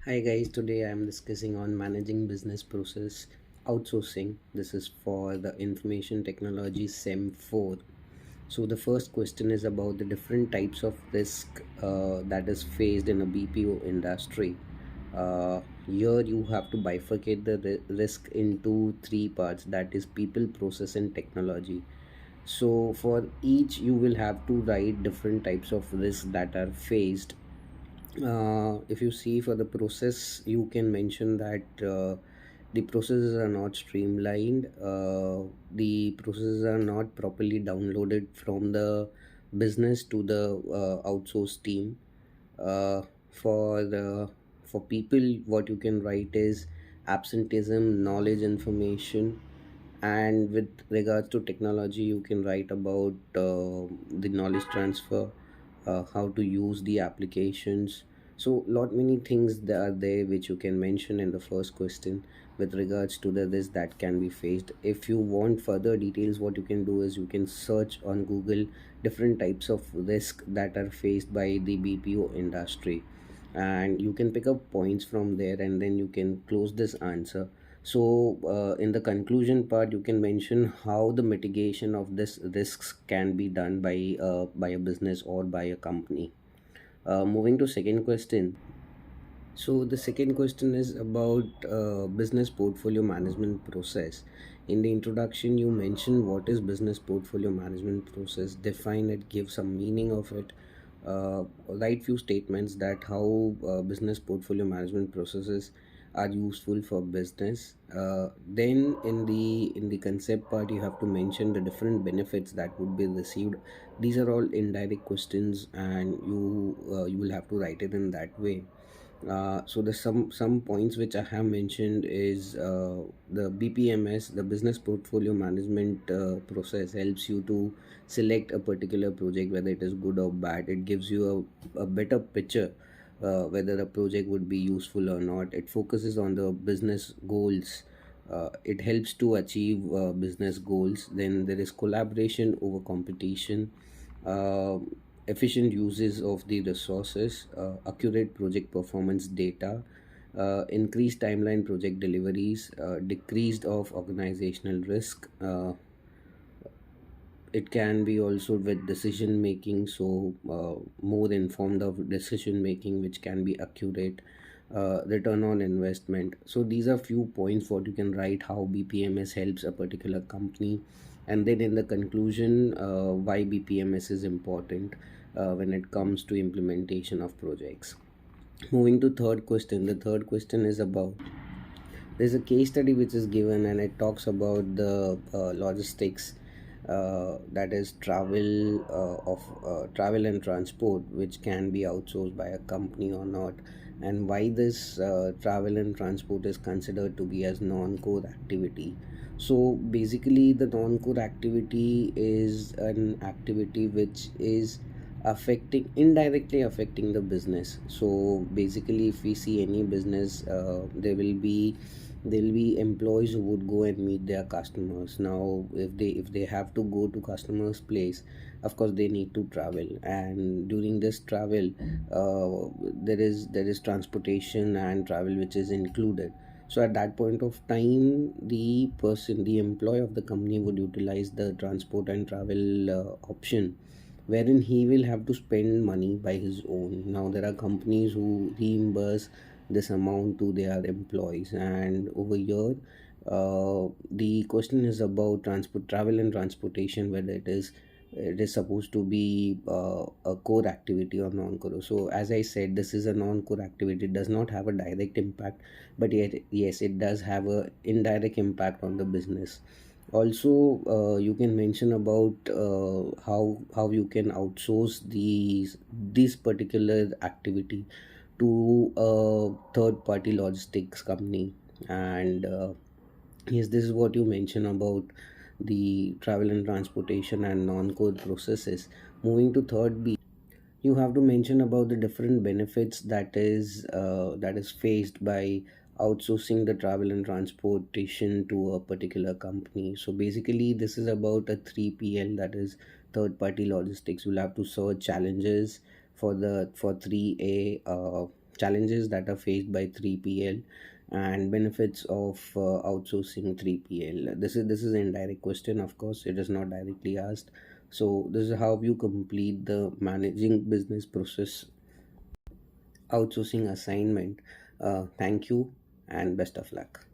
Hi guys, today I am discussing on managing business process outsourcing. This is for the information technology SEM 4. So the first question is about the different types of risk that is faced in a BPO industry. Here you have to bifurcate the risk into three parts, that is people, process and technology. So for each you will have to write different types of risks that are faced. If you see for the process, you can mention that the processes are not streamlined, the processes are not properly downloaded from the business to the outsourced team. Uh, for the for people, what you can write is absenteeism, knowledge, information. And with regards to technology, you can write about the knowledge transfer, how to use the applications. So lot many things that are there which you can mention in the first question with regards to the risk that can be faced. If you want further details, what you can do is you can search on Google different types of risk that are faced by the BPO industry, and you can pick up points from there, and then you can close this answer. So in the conclusion part, you can mention how the mitigation of this risks can be done by a business or by a company. Moving to second question. So the second question is about business portfolio management process. In the introduction, you mentioned what is business portfolio management process, define it, give some meaning of it, write few statements that how business portfolio management processes are useful for business. Then in the concept part, you have to mention the different benefits that would be received. These are all indirect questions, and you will have to write it in that way. So the some points which I have mentioned is the BPMS, the business portfolio management process, helps you to select a particular project, whether it is good or bad. It gives you a better picture whether a project would be useful or not. It focuses on the business goals. It helps to achieve business goals. Then there is collaboration over competition, uh, efficient uses of the resources, accurate project performance data, increased timeline project deliveries, decreased of organizational risk. It can be also with decision making, so more informed of decision making, which can be accurate, return on investment. So these are few points what you can write how BPMS helps a particular company, and then in the conclusion, why BPMS is important when it comes to implementation of projects. Moving to third question. The third question is about, there's a case study which is given, and it talks about the logistics, that is travel and transport, which can be outsourced by a company or not, and why this travel and transport is considered to be as non-core activity. So basically, the non-core activity is an activity which is affecting, indirectly affecting the business. So basically, if we see any business, there will be employees who would go and meet their customers. Now if they have to go to customers place, of course they need to travel, and during this travel, there is transportation and travel which is included. So at that point of time, the employee of the company would utilize the transport and travel option, wherein he will have to spend money by his own. Now there are companies who reimburse this amount to their employees, and over here, the question is about transport, travel and transportation, whether it is supposed to be a core activity or non-core. So as I said, this is a non-core activity. It does not have a direct impact, but yet yes, it does have a indirect impact on the business. Also, you can mention about how you can outsource this particular activity to a third party logistics company. And yes, this is what you mention about the travel and transportation and non-core processes. Moving to third B, you have to mention about the different benefits that is faced by outsourcing the travel and transportation to a particular company. So basically, this is about a 3PL, that is third party logistics. You'll have to search challenges for 3A challenges that are faced by 3PL and benefits of outsourcing 3PL. This is an indirect question, of course. It is not directly asked. So this is how you complete the managing business process outsourcing assignment. Thank you and best of luck.